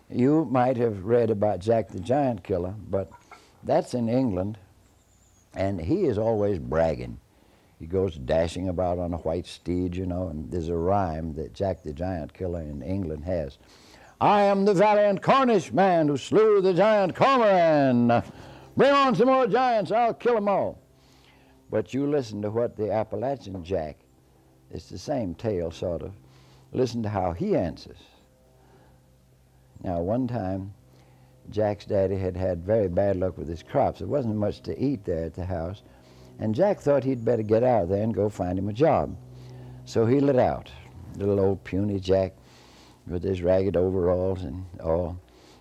You might have read about Jack the Giant Killer, but that's in England, and he is always bragging. He goes dashing about on a white steed, you know, and there's a rhyme that Jack the Giant Killer in England has. I am the valiant Cornish man who slew the giant Cormoran. Bring on some more giants, I'll kill them all. But you listen to what the Appalachian Jack, it's the same tale, sort of. Listen to how he answers. Now, one time, Jack's daddy had had very bad luck with his crops. There wasn't much to eat there at the house, and Jack thought he'd better get out of there and go find him a job. So he lit out, little old puny Jack with his ragged overalls and all.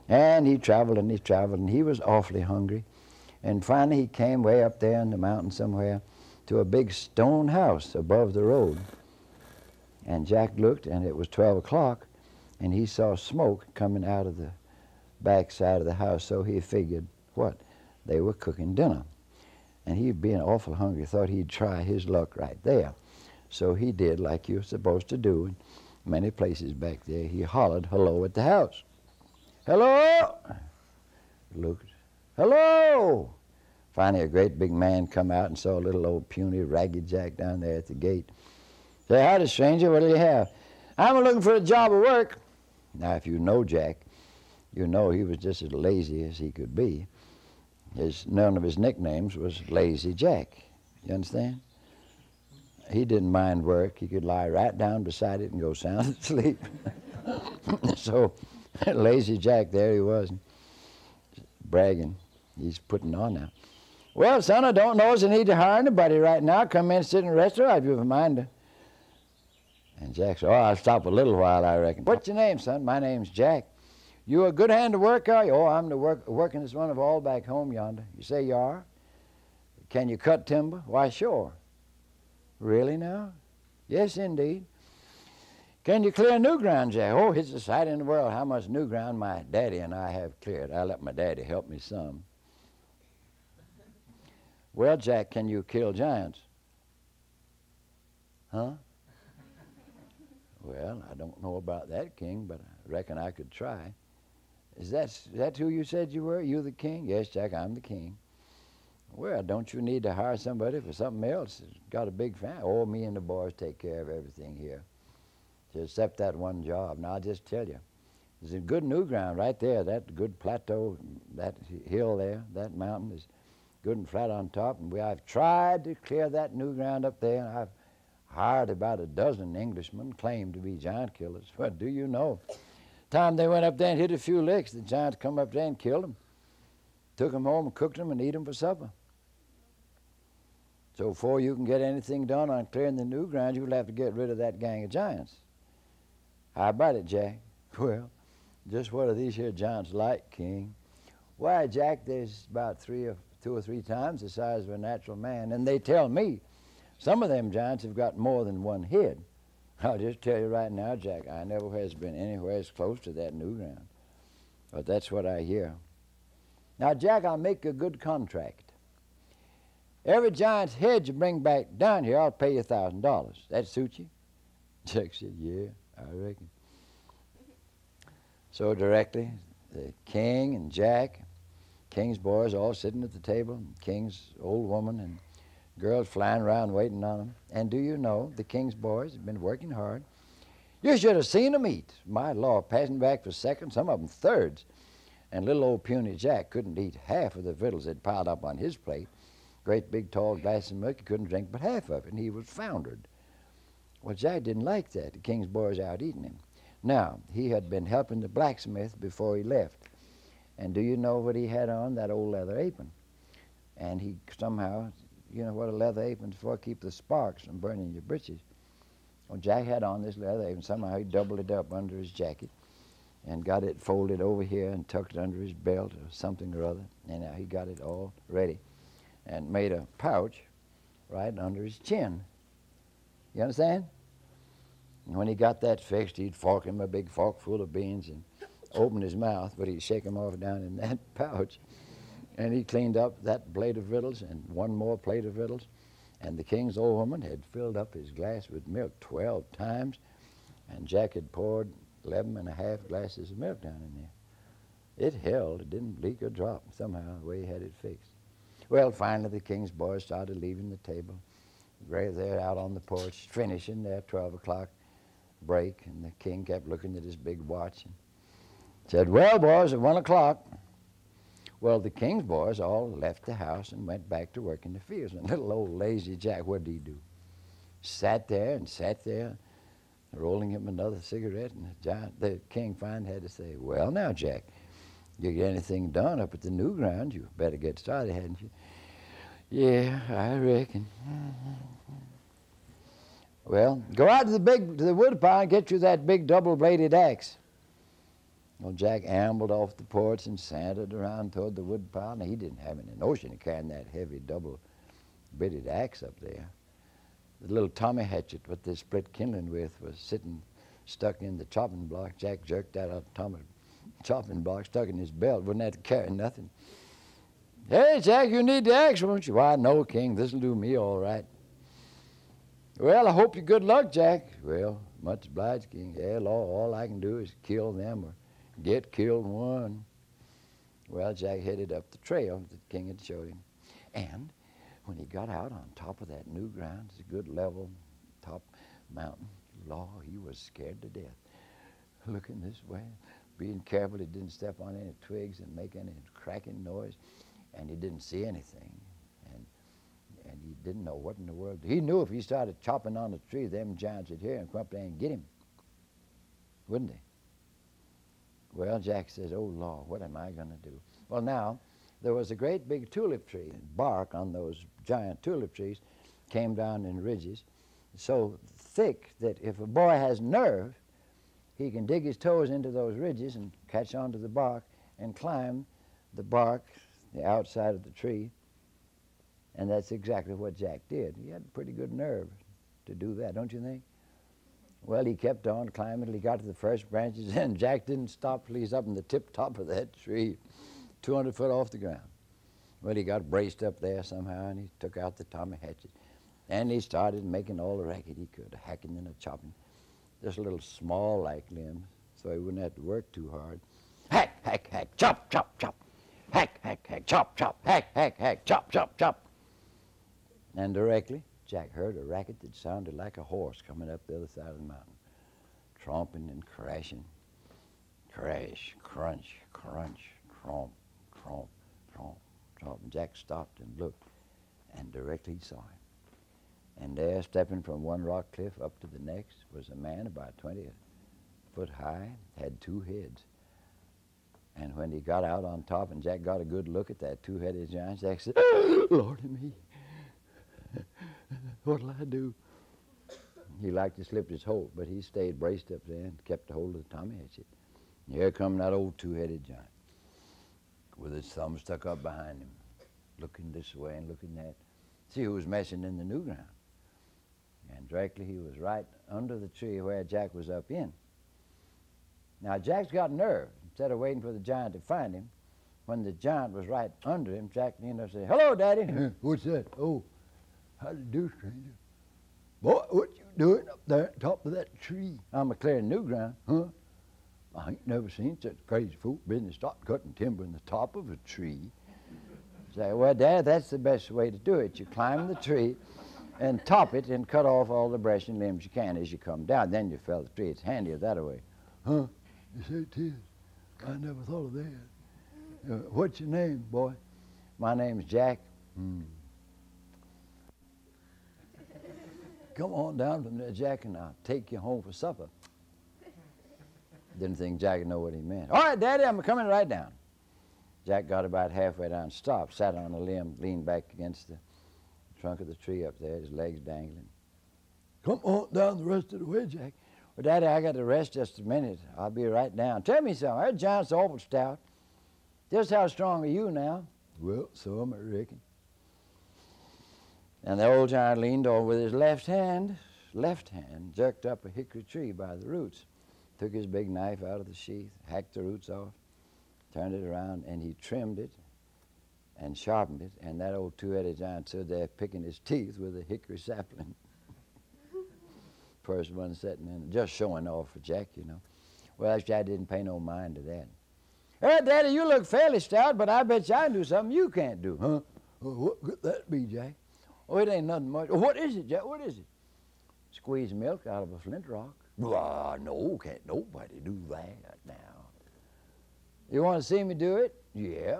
And he traveled and he traveled, and he was awfully hungry. And finally he came way up there in the mountain somewhere to a big stone house above the road. And Jack looked, and it was 12 o'clock, and he saw smoke coming out of the back side of the house, so he figured, what? They were cooking dinner. And he, being awful hungry, thought he'd try his luck right there. So he did like you're supposed to do in many places back there. He hollered hello at the house. Hello! Looked. Hello! Finally, a great big man come out and saw a little old puny ragged Jack down there at the gate. Say, howdy, stranger, what do you have? I'm looking for a job of work. Now, if you know Jack, you know he was just as lazy as he could be. None of his nicknames was Lazy Jack. You understand? He didn't mind work. He could lie right down beside it and go sound asleep. So, Lazy Jack, there he was, bragging. He's putting on now. Well, son, I don't know as I need to hire anybody right now. Come in, sit in the restaurant if you have a mind to. And Jack said, oh, I'll stop a little while, I reckon. What's your name, son? My name's Jack. You a good hand to work, are you? Oh, I'm the workingest one of all back home yonder. You say you are? Can you cut timber? Why, sure. Really now? Yes, indeed. Can you clear new ground, Jack? Oh, it's a sight in the world how much new ground my daddy and I have cleared. I let my daddy help me some. Well, Jack, can you kill giants? Huh? Well, I don't know about that, King, but I reckon I could try. Is that who you said you were? You the king? Yes, Jack, I'm the king. Well, don't you need to hire somebody for something else? Got a big family. Oh, me and the boys take care of everything here, except that one job. Now, I'll just tell you, there's a good new ground right there, that good plateau, that hill there, that mountain is good and flat on top, and I've tried to clear that new ground up there, and I've hired about a dozen Englishmen claimed to be giant killers. But do you know, time they went up there and hit a few licks, the giants come up there and killed them. Took them home and cooked them and eat them for supper. So before you can get anything done on clearing the new ground, you'll have to get rid of that gang of giants. How about it, Jack? Well, just what are these here giants like, King? Why, Jack, there's about two or three times the size of a natural man, and they tell me some of them giants have got more than one head. I'll just tell you right now, Jack, I never has been anywhere as close to that new ground. But that's what I hear. Now, Jack, I'll make a good contract. Every giant's head you bring back down here, I'll pay you $1,000. That suit you? Jack said, yeah, I reckon. So directly, the king and Jack, king's boys all sitting at the table, king's old woman and girls flying around waiting on them. And do you know, the king's boys have been working hard. You should have seen them eat. My law, passing back for seconds, some of them thirds. And little old puny Jack couldn't eat half of the victuals that piled up on his plate. Great big tall glass of milk, he couldn't drink but half of it, and he was foundered. Well, Jack didn't like that. The king's boys out eating him. Now, he had been helping the blacksmith before he left. And do you know what he had on? That old leather apron. And he somehow, you know what a leather apron's for? Keep the sparks from burning your breeches. Well, Jack had on this leather apron. Somehow he doubled it up under his jacket and got it folded over here and tucked it under his belt or something or other. And he got it all ready and made a pouch right under his chin. You understand? And when he got that fixed, he'd fork him a big fork full of beans and open his mouth, but he'd shake them off down in that pouch. And he cleaned up that plate of victuals and one more plate of victuals. And the king's old woman had filled up his glass with milk 12 times, and Jack had poured 11 and a half glasses of milk down in there. It held. It didn't leak or drop somehow, the way he had it fixed. Well, finally the king's boys started leaving the table. Right there out on the porch, finishing their 12 o'clock break, and the king kept looking at his big watch and said, "Well, boys, at 1 o'clock. Well, the king's boys all left the house and went back to work in the fields. And little old lazy Jack, what did he do? Sat there, rolling him another cigarette, and the king finally had to say, "Well, now, Jack, you get anything done up at the new ground? You better get started, hadn't you?" "Yeah, I reckon." "Well, go out to the wood pile and get you that big double-bladed axe." Well, Jack ambled off the porch and sauntered around toward the wood pile. Now, he didn't have any notion of carrying that heavy double-bladed axe up there. The little Tommy hatchet, what they split kindling with, was stuck in the chopping block. Jack jerked that out of Tommy's chopping block, stuck in his belt. Wouldn't have to carry nothing. "Hey, Jack, you need the axe, won't you?" "Why, no, King. This'll do me all right." "Well, I hope you good luck, Jack." "Well, much obliged, King. Yeah, Lord, all I can do is kill them or get killed one." Well, Jack headed up the trail that the king had showed him. And when he got out on top of that new ground, it's a good level top mountain, Lord, he was scared to death. Looking this way, being careful he didn't step on any twigs and make any cracking noise. And he didn't see anything. And he didn't know what in the world. He knew if he started chopping on the tree, them giants would hear him, come up there and get him. Wouldn't they? Well, Jack says, "Oh, Lord, what am I going to do?" Well, now, there was a great big tulip tree. Bark on those giant tulip trees came down in ridges so thick that if a boy has nerve, he can dig his toes into those ridges and catch onto the bark and climb the bark, the outside of the tree. And that's exactly what Jack did. He had pretty good nerve to do that, don't you think? Well, he kept on climbing till he got to the first branches, and Jack didn't stop till he's up in the tip top of that tree, 200 foot off the ground. Well, he got braced up there somehow, and he took out the Tommy hatchet, and he started making all the racket he could, hacking and chopping, just a little small-like limbs, so he wouldn't have to work too hard. Hack, hack, hack, chop, chop, chop. Hack, hack, hack, chop, chop. Hack, hack, hack, chop, chop, chop. And directly, Jack heard a racket that sounded like a horse coming up the other side of the mountain, tromping and crashing. Crash, crunch, crunch, tromp, tromp, tromp, tromp. And Jack stopped and looked, and directly he saw him. And there, stepping from one rock cliff up to the next, was a man about 20 foot high, had two heads. And when he got out on top and Jack got a good look at that two-headed giant, Jack said, "Lordy me, what'll I do?" He liked to slip his hold, but he stayed braced up there and kept hold of the Tommy hatchet. And here come that old two-headed giant with his thumb stuck up behind him, looking this way and looking that. See who was messing in the new ground. And directly he was right under the tree where Jack was up in. Now, Jack's got nerve. Instead of waiting for the giant to find him, when the giant was right under him, Jack leaned up and said, "Hello, Daddy." "What's that?" "Oh, how do you do, stranger?" "Boy, what you doing up there at top of that tree?" "I'm a clearing new ground." "Huh? I ain't never seen such crazy folk business start cutting timber in the top of a tree." Say, "Well, Dad, that's the best way to do it. You climb the tree and top it and cut off all the brush and limbs you can as you come down. Then you fell the tree. It's handier that way." "Huh? You say it is? I never thought of that. What's your name, boy?" "My name's Jack." "Come on down from there, Jack, and I'll take you home for supper." Didn't think Jack would know what he meant. "All right, Daddy, I'm coming right down." Jack got about halfway down, stopped, sat on a limb, leaned back against the trunk of the tree up there, his legs dangling. "Come on down the rest of the way, Jack." "Well, Daddy, I got to rest just a minute. I'll be right down. Tell me something. That giant's awful stout. Just how strong are you now?" "Well, some, I reckon." And the old giant leaned over with his left hand, jerked up a hickory tree by the roots, took his big knife out of the sheath, hacked the roots off, turned it around, and he trimmed it and sharpened it, and that old two-headed giant stood there picking his teeth with a hickory sapling. First one sitting in, just showing off for Jack, you know. Well, Jack didn't pay no mind to that. Hey, Daddy, you look fairly stout, but I bet you I can do something you can't do. Huh? What could that be, Jack? Oh, it ain't nothing much. Oh, what is it, Jack? What is it? Squeeze milk out of a flint rock. No, can't nobody do that now. You want to see me do it? Yeah,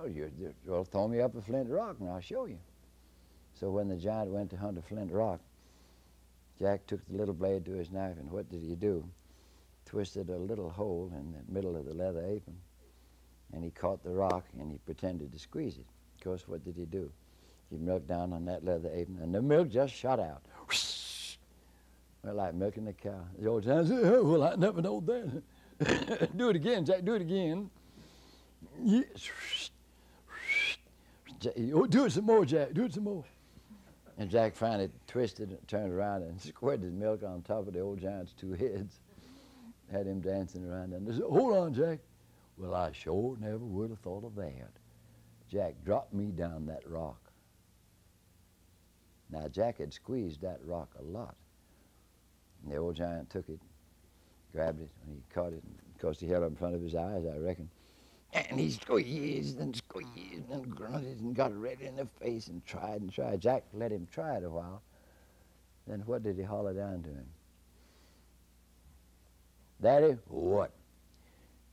well, throw me up a flint rock and I'll show you. So when the giant went to hunt a flint rock, Jack took the little blade to his knife, and what did he do? Twisted a little hole in the middle of the leather apron, and he caught the rock and he pretended to squeeze it. Of course, what did he do? He milked down on that leather apron, and the milk just shot out. Well, like milking a cow. The old giant said, oh, well, I never know that. Do it again, Jack, do it again. Yes. Oh, do it some more, Jack, do it some more. And Jack finally twisted and turned around and squirted his milk on top of the old giant's two heads. Had him dancing around, and they said, hold on, Jack. Well, I sure never would have thought of that. Jack dropped me down that rock. Now, Jack had squeezed that rock a lot. And the old giant took it, grabbed it, and he caught it. And of course, he held it in front of his eyes, I reckon. And he squeezed and grunted and got red in the face and tried and tried. Jack let him try it a while. Then what did he holler down to him? Daddy, What?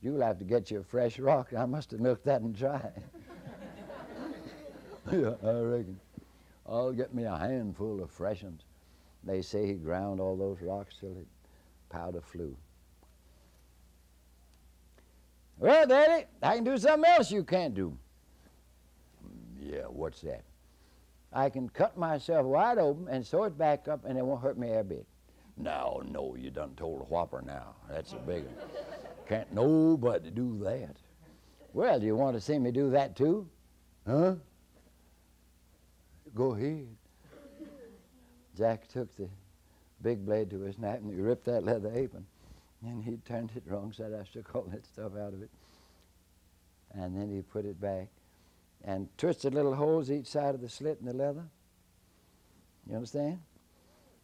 you'll have to get you a fresh rock. I must have milked that and tried. Yeah, I reckon. I'll get me a handful of fresh ones. They say he ground all those rocks till the powder flew. Well, Daddy, I can do something else you can't do. Yeah, what's that? I can cut myself wide open and sew it back up, and it won't hurt me a bit. No, you done told a whopper now. That's a big one. Can't nobody do that. Well, do you want to see me do that too? Huh? Go ahead. Jack took the big blade to his knife and he ripped that leather apron. And he turned it wrong side. I took all that stuff out of it. And then he put it back and twisted little holes each side of the slit in the leather. You understand?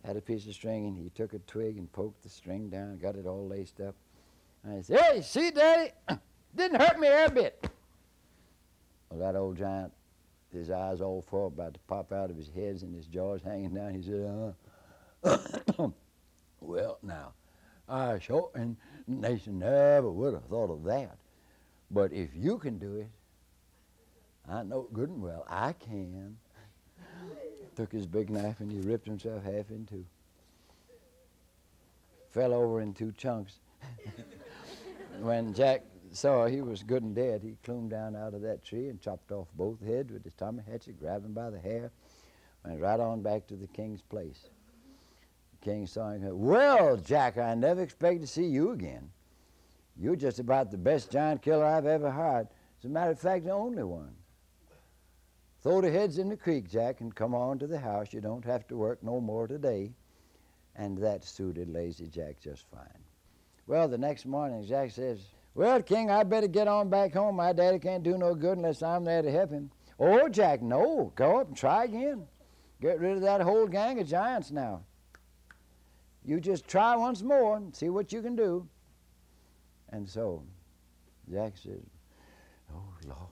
Had a piece of string, and he took a twig and poked the string down, got it all laced up. And I said, hey, see, Daddy? Didn't hurt me a bit. Well, that old giant, his eyes all full, about to pop out of his head and his jaws hanging down. He said, Well, now, I sure and nation never would have thought of that. But if you can do it, I know good and well I can. Took his big knife and he ripped himself half in two. Fell over in two chunks. When Jack saw he was good and dead, he climbed down out of that tree and chopped off both heads with his Tommy hatchet, grabbed him by the hair, went right on back to the king's place. The king saw him and said, well, Jack, I never expected to see you again. You're just about the best giant killer I've ever hired. As a matter of fact, the only one. Throw the heads in the creek, Jack, and come on to the house. You don't have to work no more today. And that suited Lazy Jack just fine. Well, the next morning, Jack says, well, King, I better get on back home. My daddy can't do no good unless I'm there to help him. Oh, Jack, no. Go up and try again. Get rid of that whole gang of giants now. You just try once more and see what you can do. And so Jack says, oh, Lord.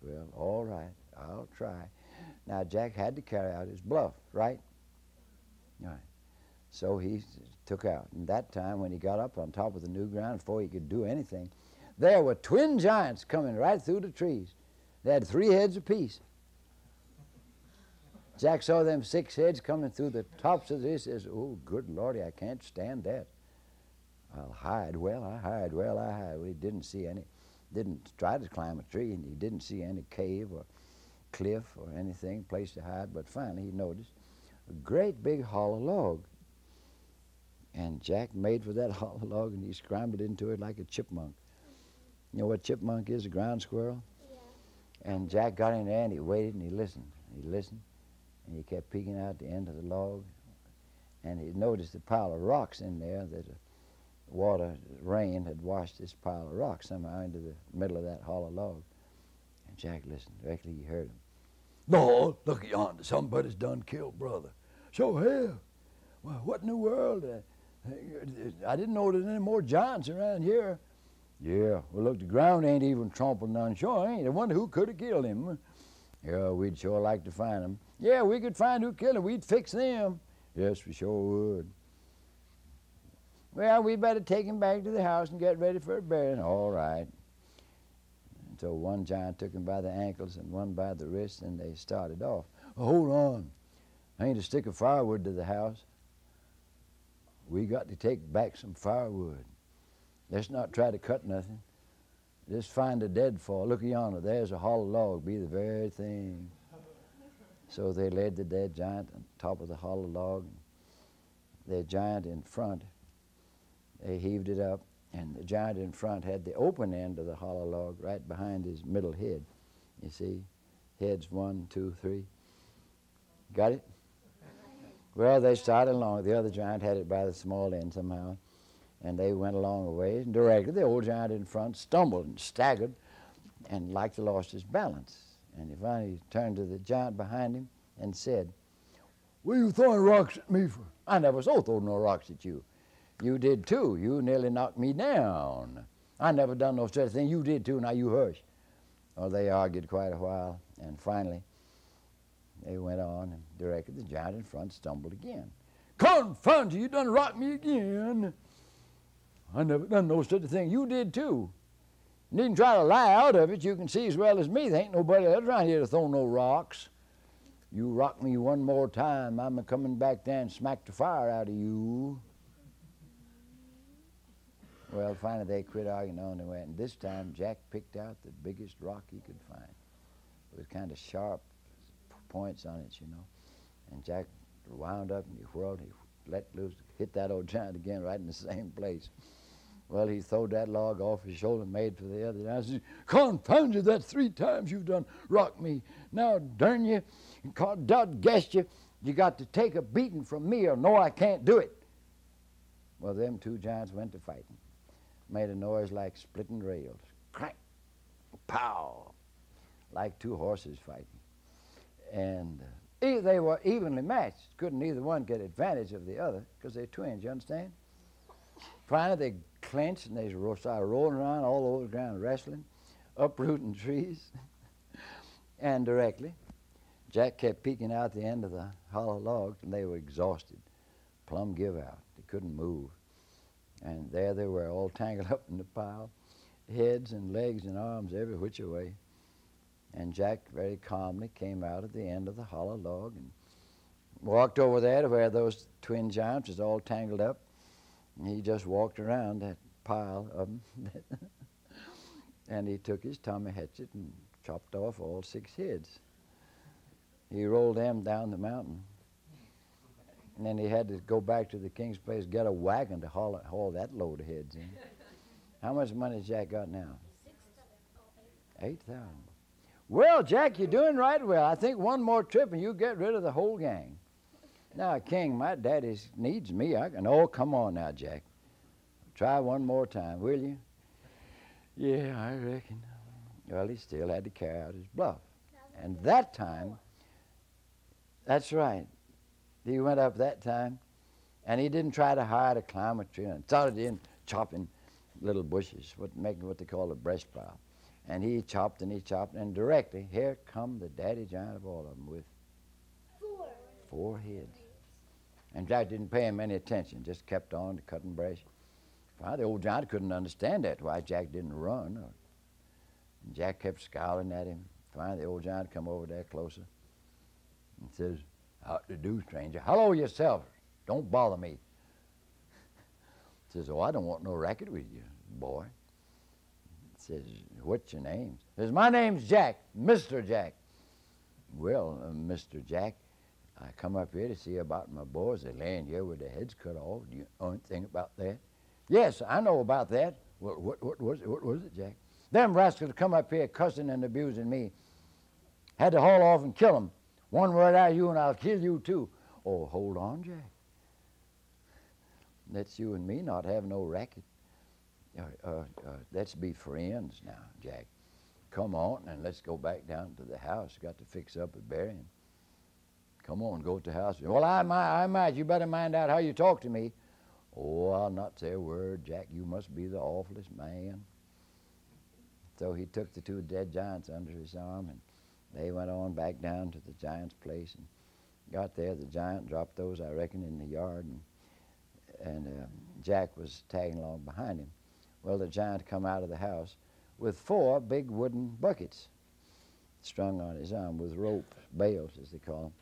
Well, all right. I'll try. Now, Jack had to carry out his bluff, right? All right. So he took out. And that time, when he got up on top of the new ground, before he could do anything, there were twin giants coming right through the trees. They had 3 heads apiece. Jack saw them 6 heads coming through the tops of this. He says, oh, good Lordy, I can't stand that. I'll hide. Well, I hide. Well, I hide. Well, he didn't see any, didn't try to climb a tree, and he didn't see any cave or cliff or anything, place to hide, but finally he noticed a great big hollow log. And Jack made for that hollow log, and he scrambled into it like a chipmunk. You know what chipmunk is, a ground squirrel? Yeah. And Jack got in there, and he waited, and he listened. He listened, and he kept peeking out the end of the log, and he noticed a pile of rocks in there that rain had washed this pile of rocks somehow into the middle of that hollow log. And Jack listened. Directly he heard him. No, look yonder. Somebody's done killed brother. So hell. Well, what in the world? I didn't know there's any more giants around here. Yeah, well, look, the ground ain't even trampled none. Sure ain't. I wonder who could have killed him. Yeah, we'd sure like to find him. Yeah, we could find who killed him. We'd fix them. Yes, we sure would. Well, we better take him back to the house and get ready for a burying. All right. And so one giant took him by the ankles and one by the wrists, and they started off. Oh, hold on. I ain't a stick of firewood to the house. We got to take back some firewood. Let's not try to cut nothing. Just find a deadfall. Look yonder, there's a hollow log. Be the very thing. So they laid the dead giant on top of the hollow log. The giant in front, they heaved it up, and the giant in front had the open end of the hollow log right behind his middle head. You see, heads 1, 2, 3. Got it? Well, they started along. The other giant had it by the small end somehow, and they went along a ways, and directly the old giant in front stumbled and staggered and like to lost his balance. And he finally turned to the giant behind him and said, "What are you throwing rocks at me for? I never so throw no rocks at you. You did too. You nearly knocked me down. I never done no such thing. You did too. Now you hush." Well, they argued quite a while, and finally they went on, and directly the giant in front stumbled again. "Confound you, you done rocked me again. I never done no such a thing. You did too. You needn't try to lie out of it. You can see as well as me there ain't nobody else around here to throw no rocks. You rock me one more time, I'm coming back there and smack the fire out of you." Well, finally they quit arguing on and went, and this time Jack picked out the biggest rock he could find. It was kind of sharp points on it, you know. And Jack wound up and he whirled, he let loose, hit that old giant again right in the same place. Well, he throwed that log off his shoulder and made for the other. And I said, "Confound you, that's 3 times you've done rocked me. Now, darn you, dodgest you, you got to take a beating from me or no, I can't do it." Well, them 2 giants went to fighting. Made a noise like splitting rails. Crack, pow, like 2 horses fighting. And they were evenly matched. Couldn't either one get advantage of the other because they're twins, you understand? Finally, they clenched and they started rolling around all over the ground, wrestling, uprooting trees. And directly, Jack kept peeking out the end of the hollow log, and they were exhausted, plumb give out. They couldn't move. And there they were, all tangled up in the pile, heads and legs and arms every which way. And Jack very calmly came out at the end of the hollow log and walked over there to where those twin giants was all tangled up. And he just walked around that pile of them. And he took his Tommy hatchet and chopped off all 6 heads. He rolled them down the mountain. And then he had to go back to the king's place, get a wagon to haul that load of heads in. How much money has Jack got now? 8,000. Well, Jack, you're doing right well. I think one more trip and you get rid of the whole gang. Now, King, my daddy needs me. Oh, come on now, Jack. Try one more time, will you? Yeah, I reckon. Well, he still had to carry out his bluff. And that time, that's right. He went up that time, and he didn't try to hide or climb a tree and started in chopping little bushes, making what they call a brush pile. And he chopped, and directly, here come the daddy giant of all of them with 4 heads. And Jack didn't pay him any attention, just kept on to cutting brush. Finally, the old giant couldn't understand that, why Jack didn't run. And Jack kept scowling at him. Finally, the old giant come over there closer and says, "How to do, stranger? Hello yourself. Don't bother me." Says, "Oh, I don't want no racket with you, boy." Says, "What's your name?" Says, "My name's Jack, Mr. Jack." "Well, Mr. Jack, I come up here to see about my boys. They're laying here with their heads cut off. Do you know anything about that?" "Yes, I know about that." "Well, what was it, Jack?" "Them rascals come up here cussing and abusing me. Had to haul off and kill them. One word out of you and I'll kill you too." "Oh, hold on, Jack. Let's you and me not have no racket. Let's be friends now, Jack. Come on and let's go back down to the house. Got to fix up a burying. Come on, go to the house." "Well, I might. You better mind out how you talk to me." "Oh, I'll not say a word, Jack. You must be the awfulest man." So he took the two dead giants under his arm, and they went on back down to the giant's place, and got there. The giant dropped those, I reckon, in the yard, and Jack was tagging along behind him. Well, the giant come out of the house with 4 big wooden buckets strung on his arm with rope, bales, as they call them.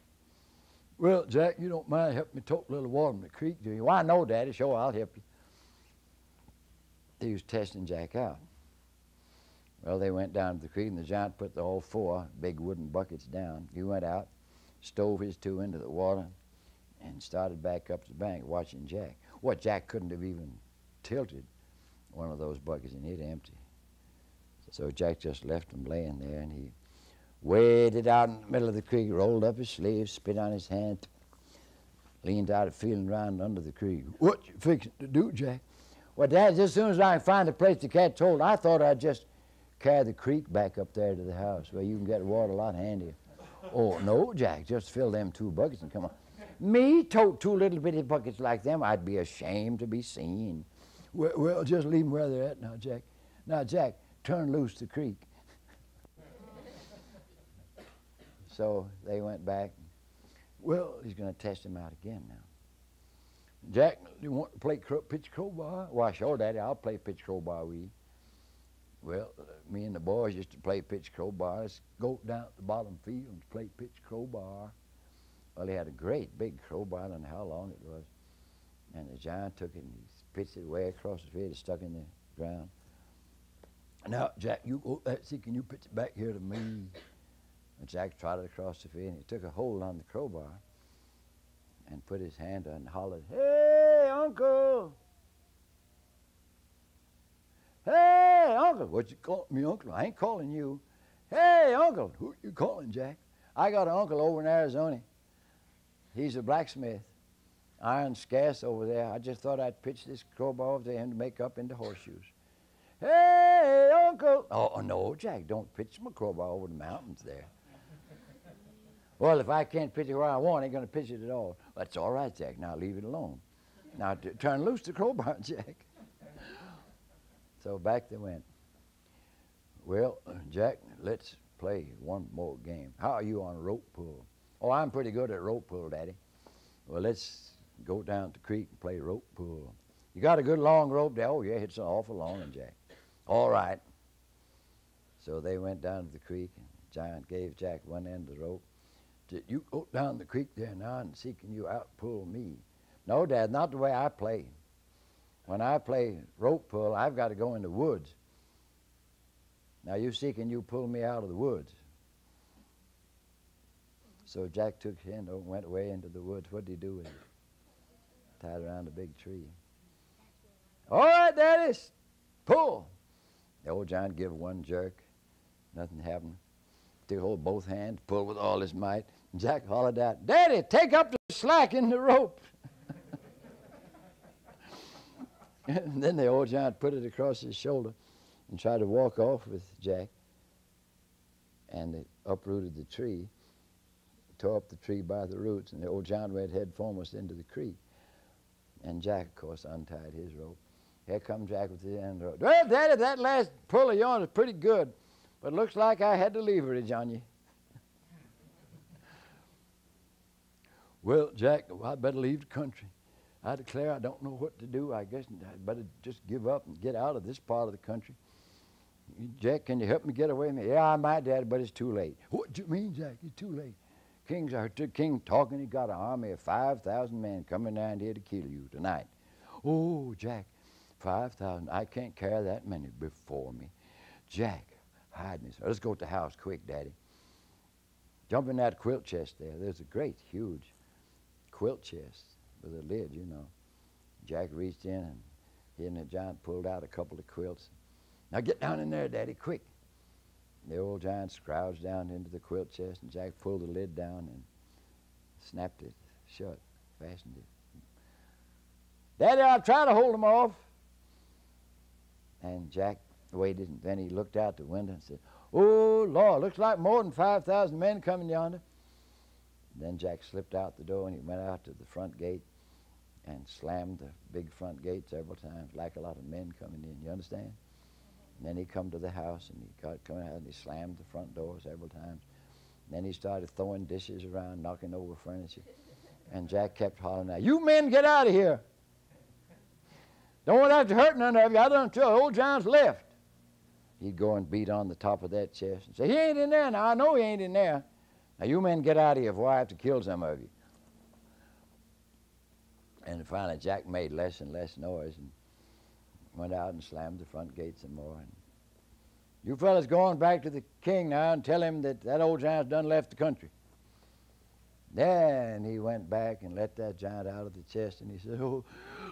Well, Jack, you don't mind helping me tote a little water in the creek, do you? Why, no, Daddy. Sure, I'll help you. He was testing Jack out. Well, they went down to the creek, and the giant put all 4 big wooden buckets down. He went out, stove his 2 into the water, and started back up the bank watching Jack. Well, Jack couldn't have even tilted one of those buckets, and it empty. So Jack just left him laying there, and he waded out in the middle of the creek, rolled up his sleeves, spit on his hand, leaned out feeling around under the creek. What you fixing to do, Jack? Well, Dad, just as soon as I can find a place to catch hold, I thought I'd just carry the creek back up there to the house where you can get water a lot handier. Oh, no, Jack, just fill them 2 buckets and come on. Me tote 2 little bitty buckets like them? I'd be ashamed to be seen. Well, just leave them where they're at now, Jack. Now, Jack, turn loose the creek. So they went back. Well, he's going to test him out again now. Jack, you want to play pitch crowbar? Why, sure, Daddy, I'll play pitch crowbar with you. Well, me and the boys used to play pitch crowbar. Let's go down at the bottom field and play pitch crowbar. Well, he had a great big crowbar. I don't know how long it was. And the giant took it and he pitched it way across the field. It stuck in the ground. Now, Jack, you go, see, can you pitch it back here to me? And Jack trotted across the field and he took a hold on the crowbar and put his hand on and hollered, "Hey, Uncle! Hey, Uncle!" "What you calling me, Uncle? I ain't calling you." "Hey, Uncle!" "Who you calling, Jack?" "I got an uncle over in Arizona. He's a blacksmith. Iron's scarce over there. I just thought I'd pitch this crowbar over to him to make up into horseshoes." "Hey, Uncle!" "Oh, no, Jack, don't pitch my crowbar over the mountains there." "Well, if I can't pitch it where I want, I ain't going to pitch it at all." "That's all right, Jack. Now leave it alone. Now turn loose the crowbar, Jack." So back they went. "Well, Jack, let's play one more game. How are you on rope pull?" "Oh, I'm pretty good at rope pull, Daddy." "Well, let's go down to the creek and play rope pull. You got a good long rope there?" "Oh, yeah, it's an awful long one, Jack." "All right." So they went down to the creek, and the giant gave Jack one end of the rope. "Said, you go down the creek there now and see can you outpull me." "No, Dad, not the way I play. When I play rope pull, I've got to go in the woods. Now you see can you pull me out of the woods." So Jack took his hand and went away into the woods. What did he do with it? Tied around a big tree. "All right, Daddy, pull." The old giant gave one jerk. Nothing happened. Took hold of both hands, pulled with all his might. And Jack hollered out, "Daddy, take up the slack in the rope." And then the old giant put it across his shoulder and tried to walk off with Jack. And it uprooted the tree, tore up the tree by the roots, and the old giant went head foremost into the creek. And Jack, of course, untied his rope. Here come Jack with the end of the rope. "Well, Daddy, that last pull of yours is pretty good, but looks like I had to leverage on you." "Well, Jack, I'd better leave the country. I declare I don't know what to do. I guess I'd better just give up and get out of this part of the country. Jack, can you help me get away from here?" "Yeah, I might, Daddy, but it's too late." "What do you mean, Jack? It's too late." "I heard the king talking. He got an army of 5,000 men coming down here to kill you tonight." "Oh, Jack, 5,000. I can't carry that many before me." "Jack, hide me. Let's go to the house quick, Daddy. Jump in that quilt chest there. There's a great, huge quilt chest with a lid, you know." Jack reached in, and he and the giant pulled out a couple of quilts. "Now get down in there, Daddy, quick." The old giant scrounged down into the quilt chest, and Jack pulled the lid down and snapped it shut, fastened it. "Daddy, I'll try to hold them off." And Jack waited, and then he looked out the window and said, "Oh, Lord, looks like more than 5,000 men coming yonder." Then Jack slipped out the door, and he went out to the front gate and slammed the big front gate several times, like a lot of men coming in. You understand? And then he come to the house, and he got coming out, and he slammed the front door several times. And then he started throwing dishes around, knocking over furniture. And Jack kept hollering out, "You men get out of here. Don't want to have to hurt none of you. I done tell old John's left." He'd go and beat on the top of that chest and say, "He ain't in there now. I know he ain't in there. Now you men get out of here before I have to kill some of you." And finally Jack made less and less noise and went out and slammed the front gate some more. And, "You fellas go on back to the king now and tell him that that old giant's done left the country." Then he went back and let that giant out of the chest, and he said, "Oh,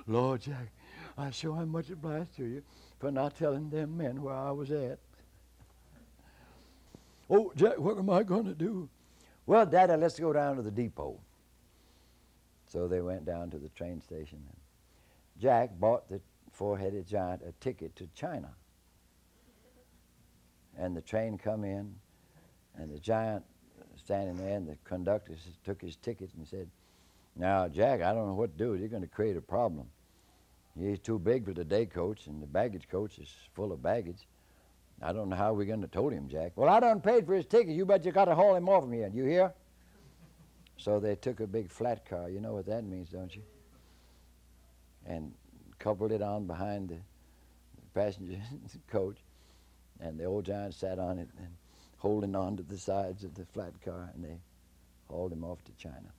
Lord, Jack, I sure am much obliged to you for not telling them men where I was at." "Oh, Jack, what am I going to do?" "Well, Daddy, let's go down to the depot." So they went down to the train station, and Jack bought the four-headed giant a ticket to China. And the train come in, and the giant standing there, and the conductor took his ticket and said, "Now, Jack, I don't know what to do. You're going to create a problem. He's too big for the day coach, and the baggage coach is full of baggage. I don't know how we're going to tote him, Jack." "Well, I done paid for his ticket. You bet you got to haul him off from here. You hear?" So they took a big flat car. You know what that means, don't you? And coupled it on behind the passenger coach, and the old giant sat on it and holding on to the sides of the flat car, and they hauled him off to China.